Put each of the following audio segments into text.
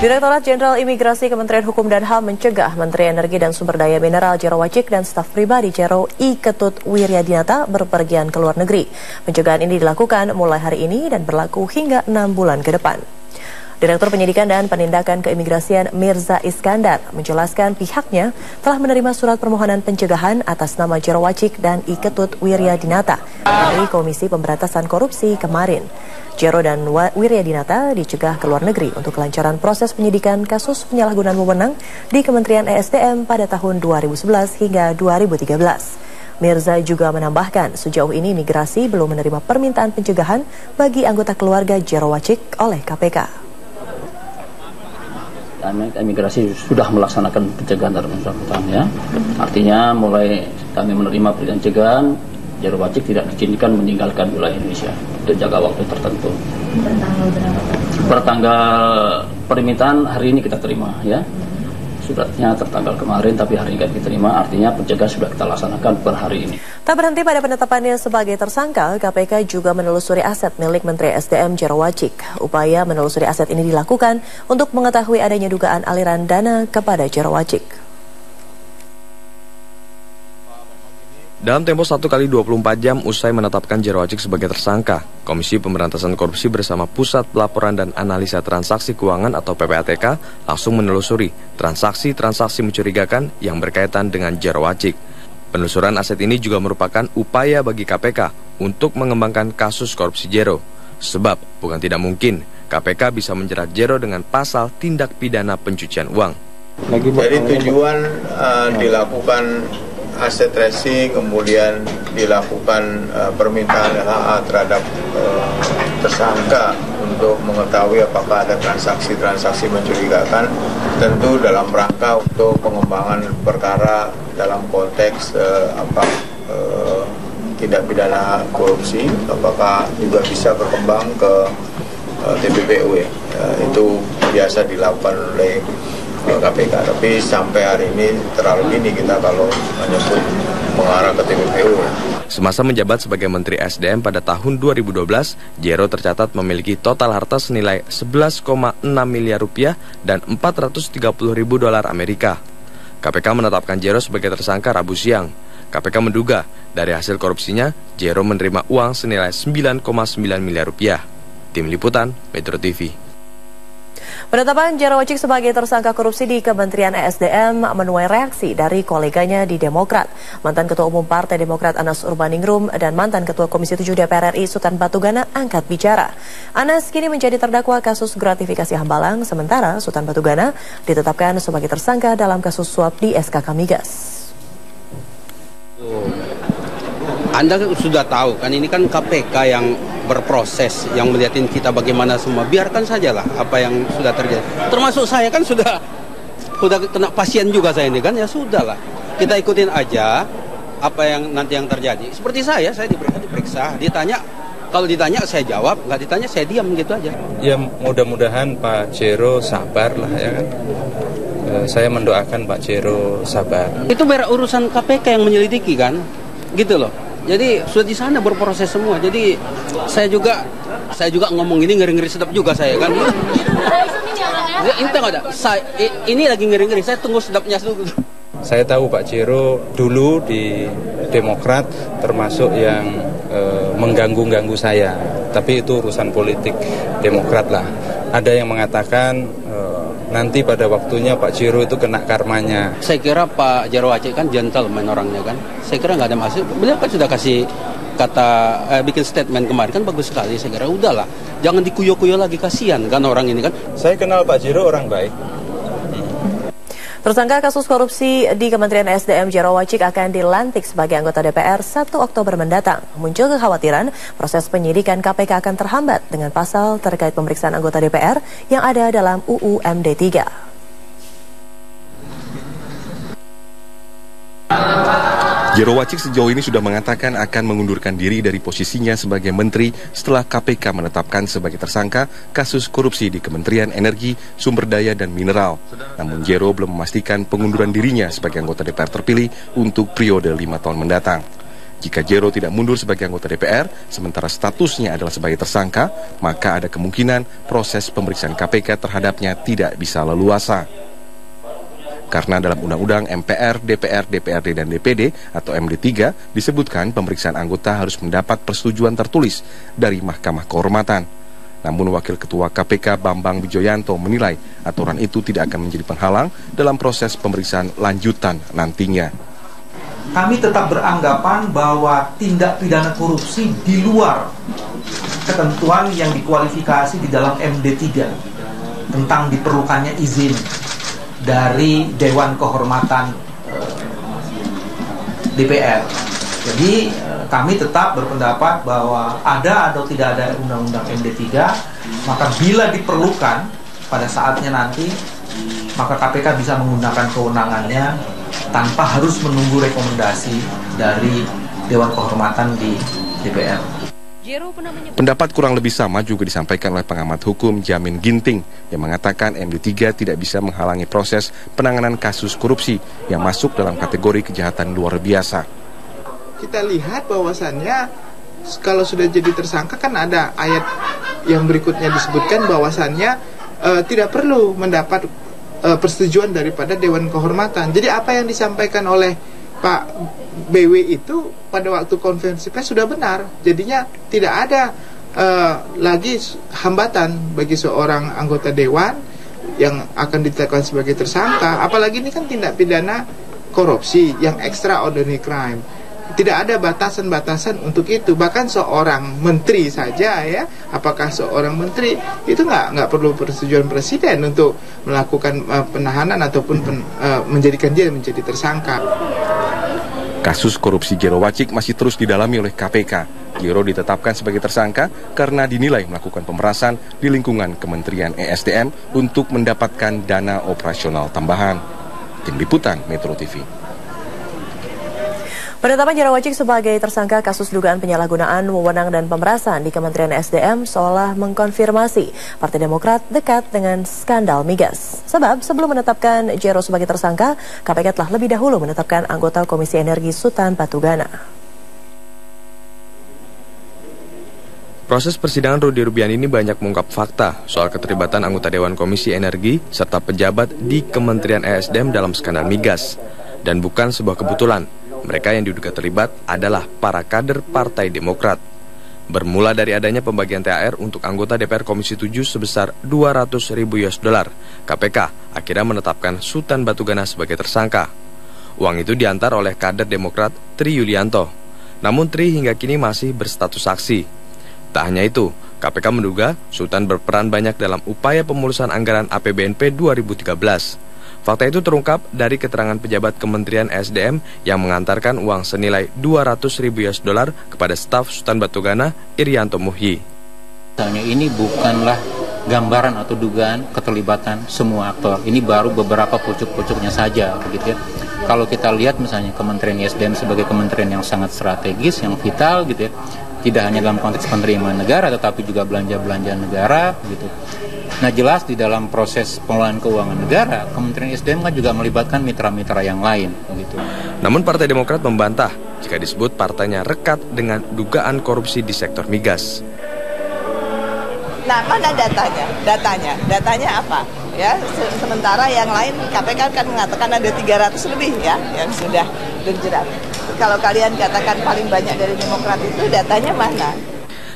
Direktorat Jenderal Imigrasi Kementerian Hukum dan HAM mencegah Menteri Energi dan Sumber Daya Mineral Jero Wacik dan staf pribadi Jero I. Ketut Wiryadinata berpergian ke luar negeri. Pencegahan ini dilakukan mulai hari ini dan berlaku hingga 6 bulan ke depan. Direktur Penyidikan dan Penindakan Keimigrasian Mirza Iskandar menjelaskan pihaknya telah menerima surat permohonan pencegahan atas nama Jero Wacik dan I. Ketut Wiryadinata dari Komisi Pemberantasan Korupsi kemarin. Jero dan Wiryadinata dicegah ke luar negeri untuk kelancaran proses penyidikan kasus penyalahgunaan wewenang di Kementerian ESDM pada tahun 2011 hingga 2013. Mirza juga menambahkan sejauh ini migrasi belum menerima permintaan pencegahan bagi anggota keluarga Jero Wacik oleh KPK. Imigrasi sudah melaksanakan pencegahan terhadap bersangkutan, ya. Artinya mulai kami menerima pencegahan, Jero Wacik tidak diizinkan meninggalkan wilayah Indonesia untuk jangka waktu tertentu. Bertanggal berapa? Bertanggal permintaan hari ini kita terima, ya. Suratnya tertanggal kemarin, tapi hari ini kita terima, artinya pencegahan sudah kita laksanakan per hari ini. Tak berhenti pada penetapannya sebagai tersangka, KPK juga menelusuri aset milik Menteri SDM Jero Wacik. Upaya menelusuri aset ini dilakukan untuk mengetahui adanya dugaan aliran dana kepada Jero Wacik. Dalam tempo 1 kali 24 jam usai menetapkan Jero Wacik sebagai tersangka, Komisi Pemberantasan Korupsi bersama Pusat Pelaporan dan Analisa Transaksi Keuangan atau PPATK langsung menelusuri transaksi-transaksi mencurigakan yang berkaitan dengan Jero Wacik. Penelusuran aset ini juga merupakan upaya bagi KPK untuk mengembangkan kasus korupsi Jero. Sebab bukan tidak mungkin KPK bisa menjerat Jero dengan pasal tindak pidana pencucian uang. Jadi tujuan dilakukan aset tracing, kemudian dilakukan permintaan LHA terhadap tersangka untuk mengetahui apakah ada transaksi-transaksi mencurigakan, tentu dalam rangka untuk pengembangan perkara dalam konteks tindak pidana korupsi, apakah juga bisa berkembang ke TPPU, ya. Itu biasa dilakukan oleh KPK, tapi sampai hari ini terlalu dini kita kalau menyebut mengarah ke TPPU. Semasa menjabat sebagai Menteri SDM pada tahun 2012, Jero tercatat memiliki total harta senilai 11,6 miliar rupiah dan 430 ribu dolar Amerika. KPK menetapkan Jero sebagai tersangka Rabu siang. KPK menduga dari hasil korupsinya, Jero menerima uang senilai 9,9 miliar rupiah. Tim Liputan, Metro TV. Penetapan Jero Wacik sebagai tersangka korupsi di Kementerian ESDM menuai reaksi dari koleganya di Demokrat. Mantan Ketua Umum Partai Demokrat Anas Urbaningrum dan mantan Ketua Komisi 7 DPR RI Sultan Batugana angkat bicara. Anas kini menjadi terdakwa kasus gratifikasi Hambalang, sementara Sultan Batugana ditetapkan sebagai tersangka dalam kasus suap di SKK Migas. Anda sudah tahu kan, ini kan KPK yang berproses, yang melihatin kita bagaimana semua. Biarkan sajalah apa yang sudah terjadi. Termasuk saya kan sudah kena pasien juga saya ini kan, ya sudahlah. Kita ikutin aja apa yang nanti yang terjadi. Seperti saya diperiksa, ditanya, kalau ditanya saya jawab, nggak ditanya saya diam gitu aja. Ya mudah-mudahan Pak Jero sabar lah, ya kan. Saya mendoakan Pak Jero sabar. Itu urusan KPK yang menyelidiki kan, gitu loh. Jadi sudah di sana berproses semua. Jadi saya juga ngomong ini ngeri-ngeri sedap juga saya kan. Ini lagi ngeri-ngeri. Saya tunggu sedapnya dulu. Saya tahu Pak Jero dulu di Demokrat termasuk yang mengganggu-ganggu saya. Tapi itu urusan politik Demokrat lah. Ada yang mengatakan nanti pada waktunya Pak Jero itu kena karmanya. Saya kira Pak Jero Wacik kan gentleman orangnya kan. Saya kira nggak ada masalah. Beliau kan sudah kasih bikin statement kemarin kan bagus sekali. Saya kira udahlah, jangan dikuyo-kuyo lagi, kasihan kan orang ini kan. Saya kenal Pak Jero orang baik. Tersangka kasus korupsi di Kementerian SDM Jero Wacik akan dilantik sebagai anggota DPR 1 Oktober mendatang. Muncul kekhawatiran proses penyidikan KPK akan terhambat dengan pasal terkait pemeriksaan anggota DPR yang ada dalam UU MD 3. Jero Wacik sejauh ini sudah mengatakan akan mengundurkan diri dari posisinya sebagai menteri setelah KPK menetapkan sebagai tersangka kasus korupsi di Kementerian Energi, Sumber Daya dan Mineral. Namun Jero belum memastikan pengunduran dirinya sebagai anggota DPR terpilih untuk periode 5 tahun mendatang. Jika Jero tidak mundur sebagai anggota DPR, sementara statusnya adalah sebagai tersangka, maka ada kemungkinan proses pemeriksaan KPK terhadapnya tidak bisa leluasa. Karena dalam Undang-Undang MPR, DPR, DPRD, dan DPD atau MD3 disebutkan pemeriksaan anggota harus mendapat persetujuan tertulis dari Mahkamah Kehormatan. Namun Wakil Ketua KPK Bambang Wijoyanto menilai aturan itu tidak akan menjadi penghalang dalam proses pemeriksaan lanjutan nantinya. Kami tetap beranggapan bahwa tindak pidana korupsi di luar ketentuan yang dikualifikasi di dalam MD3 tentang diperlukannya izin dari Dewan Kehormatan DPR. Jadi kami tetap berpendapat bahwa ada atau tidak ada undang-undang MD3, maka bila diperlukan pada saatnya nanti, maka KPK bisa menggunakan kewenangannya tanpa harus menunggu rekomendasi dari Dewan Kehormatan di DPR. Pendapat kurang lebih sama juga disampaikan oleh pengamat hukum Jamin Ginting yang mengatakan MD3 tidak bisa menghalangi proses penanganan kasus korupsi yang masuk dalam kategori kejahatan luar biasa. Kita lihat bahwasannya kalau sudah jadi tersangka kan ada ayat yang berikutnya disebutkan bahwasannya tidak perlu mendapat persetujuan daripada Dewan Kehormatan. Jadi apa yang disampaikan oleh Pak BW itu pada waktu konferensi pers sudah benar. Jadinya tidak ada lagi hambatan bagi seorang anggota dewan yang akan ditetapkan sebagai tersangka. Apalagi ini kan tindak pidana korupsi yang extraordinary crime. Tidak ada batasan-batasan untuk itu. Bahkan seorang menteri saja ya, apakah seorang menteri itu nggak perlu persetujuan presiden untuk melakukan penahanan ataupun menjadikan dia menjadi tersangka. Kasus korupsi Jero Wacik masih terus didalami oleh KPK. Jero ditetapkan sebagai tersangka karena dinilai melakukan pemerasan di lingkungan Kementerian ESDM untuk mendapatkan dana operasional tambahan. Tim Liputan Metro TV. Penetapan Jero Wacik sebagai tersangka kasus dugaan penyalahgunaan wewenang dan pemerasan di Kementerian SDM seolah mengkonfirmasi Partai Demokrat dekat dengan skandal migas. Sebab sebelum menetapkan Jero sebagai tersangka, KPK telah lebih dahulu menetapkan anggota Komisi Energi Sutan Batugana. Proses persidangan Rudy Rubian ini banyak mengungkap fakta soal keterlibatan anggota Dewan Komisi Energi serta pejabat di Kementerian ESDM dalam skandal migas. Dan bukan sebuah kebetulan. Mereka yang diduga terlibat adalah para kader Partai Demokrat. Bermula dari adanya pembagian THR untuk anggota DPR Komisi 7 sebesar $200.000, KPK akhirnya menetapkan Sutan Batugana sebagai tersangka. Uang itu diantar oleh kader Demokrat Tri Yulianto. Namun Tri hingga kini masih berstatus saksi. Tak hanya itu, KPK menduga Sutan berperan banyak dalam upaya pemulusan anggaran APBNP 2013. Fakta itu terungkap dari keterangan pejabat Kementerian SDM yang mengantarkan uang senilai $200.000 kepada staf Sutan Batugana, Irianto Muhyi. Misalnya ini bukanlah gambaran atau dugaan keterlibatan semua aktor. Ini baru beberapa pucuk-pucuknya saja, begitu ya. Kalau kita lihat misalnya Kementerian SDM sebagai kementerian yang sangat strategis, yang vital, gitu ya. Tidak hanya dalam konteks penerimaan negara, tetapi juga belanja-belanja negara, gitu. Nah jelas di dalam proses pengelolaan keuangan negara, Kementerian SDM kan juga melibatkan mitra-mitra yang lain. Begitu. Namun Partai Demokrat membantah jika disebut partainya rekat dengan dugaan korupsi di sektor migas. Nah mana datanya? Datanya apa? Ya, sementara yang lain KPK kan mengatakan ada 300 lebih ya yang sudah terjerat. Kalau kalian katakan paling banyak dari Demokrat itu datanya mana?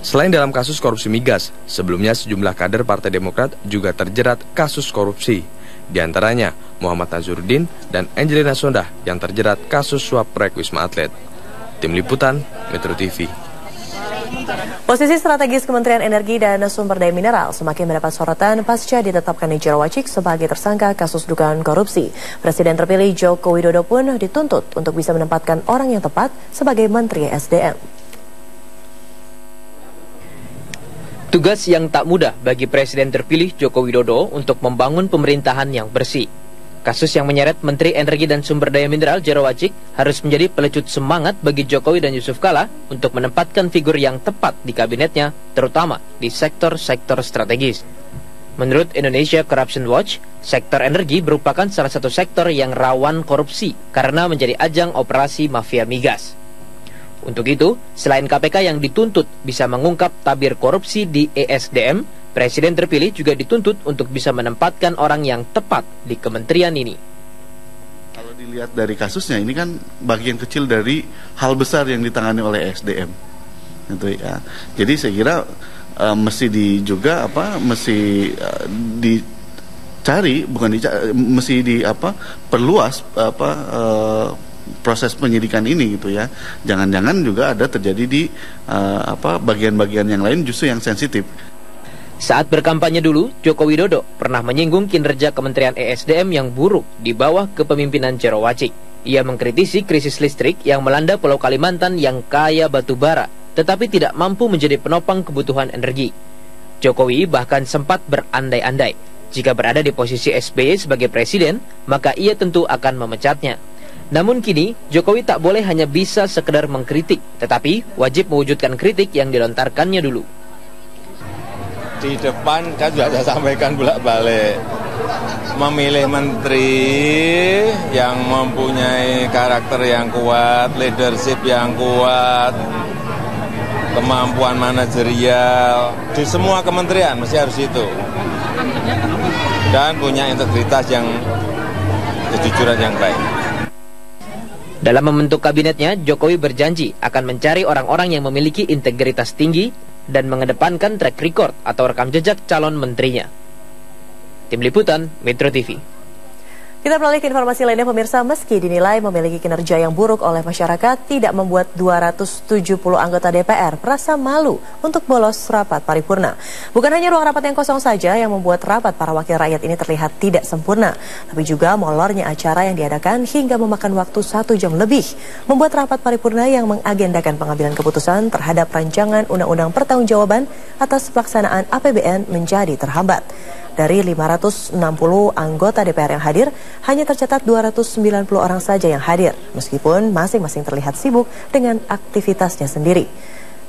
Selain dalam kasus korupsi migas, sebelumnya sejumlah kader Partai Demokrat juga terjerat kasus korupsi. Di antaranya Muhammad Nazarudin dan Angelina Sondah yang terjerat kasus suap proyek Wisma Atlet. Tim Liputan, Metro TV. Posisi strategis Kementerian Energi dan Sumber Daya Mineral semakin mendapat sorotan pasca ditetapkannya Jero Wacik sebagai tersangka kasus dugaan korupsi. Presiden terpilih Joko Widodo pun dituntut untuk bisa menempatkan orang yang tepat sebagai Menteri SDM. Tugas yang tak mudah bagi Presiden terpilih Joko Widodo untuk membangun pemerintahan yang bersih. Kasus yang menyeret Menteri Energi dan Sumber Daya Mineral Jero Wacik harus menjadi pelecut semangat bagi Jokowi dan Yusuf Kala untuk menempatkan figur yang tepat di kabinetnya, terutama di sektor-sektor strategis. Menurut Indonesia Corruption Watch, sektor energi merupakan salah satu sektor yang rawan korupsi karena menjadi ajang operasi mafia migas. Untuk itu, selain KPK yang dituntut bisa mengungkap tabir korupsi di ESDM, Presiden terpilih juga dituntut untuk bisa menempatkan orang yang tepat di kementerian ini. Kalau dilihat dari kasusnya, ini kan bagian kecil dari hal besar yang ditangani oleh ESDM. Gitu ya. Jadi saya kira mesti dicari, perluas proses penyidikan ini gitu ya. Jangan-jangan juga ada terjadi di bagian-bagian yang lain justru yang sensitif. Saat berkampanye dulu, Joko Widodo pernah menyinggung kinerja Kementerian ESDM yang buruk di bawah kepemimpinan Jero Wacik. Ia mengkritisi krisis listrik yang melanda Pulau Kalimantan yang kaya batu bara, tetapi tidak mampu menjadi penopang kebutuhan energi. Jokowi bahkan sempat berandai-andai, jika berada di posisi SBY sebagai presiden, maka ia tentu akan memecatnya. Namun kini, Jokowi tak boleh hanya bisa sekedar mengkritik, tetapi wajib mewujudkan kritik yang dilontarkannya dulu. Di depan kan sudah saya sampaikan bolak-balik, memilih menteri yang mempunyai karakter yang kuat, leadership yang kuat, kemampuan manajerial di semua kementerian mesti harus itu, dan punya integritas yang kejujuran yang baik. Dalam membentuk kabinetnya, Jokowi berjanji akan mencari orang-orang yang memiliki integritas tinggi dan mengedepankan track record atau rekam jejak calon menterinya. Tim Liputan, Metro TV. Kita beralih ke informasi lainnya, pemirsa. Meski dinilai memiliki kinerja yang buruk oleh masyarakat, tidak membuat 270 anggota DPR merasa malu untuk bolos rapat paripurna. Bukan hanya ruang rapat yang kosong saja yang membuat rapat para wakil rakyat ini terlihat tidak sempurna, tapi juga molornya acara yang diadakan hingga memakan waktu 1 jam lebih, membuat rapat paripurna yang mengagendakan pengambilan keputusan terhadap rancangan undang-undang pertanggungjawaban atas pelaksanaan APBN menjadi terhambat. Dari 560 anggota DPR yang hadir, hanya tercatat 290 orang saja yang hadir, meskipun masing-masing terlihat sibuk dengan aktivitasnya sendiri.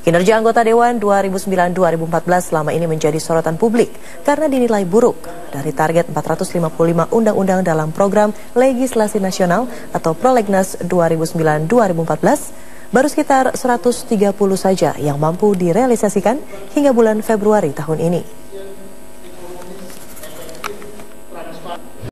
Kinerja anggota Dewan 2009-2014 selama ini menjadi sorotan publik karena dinilai buruk. Dari target 455 undang-undang dalam program legislasi nasional atau Prolegnas 2009-2014, baru sekitar 130 saja yang mampu direalisasikan hingga bulan Februari tahun ini.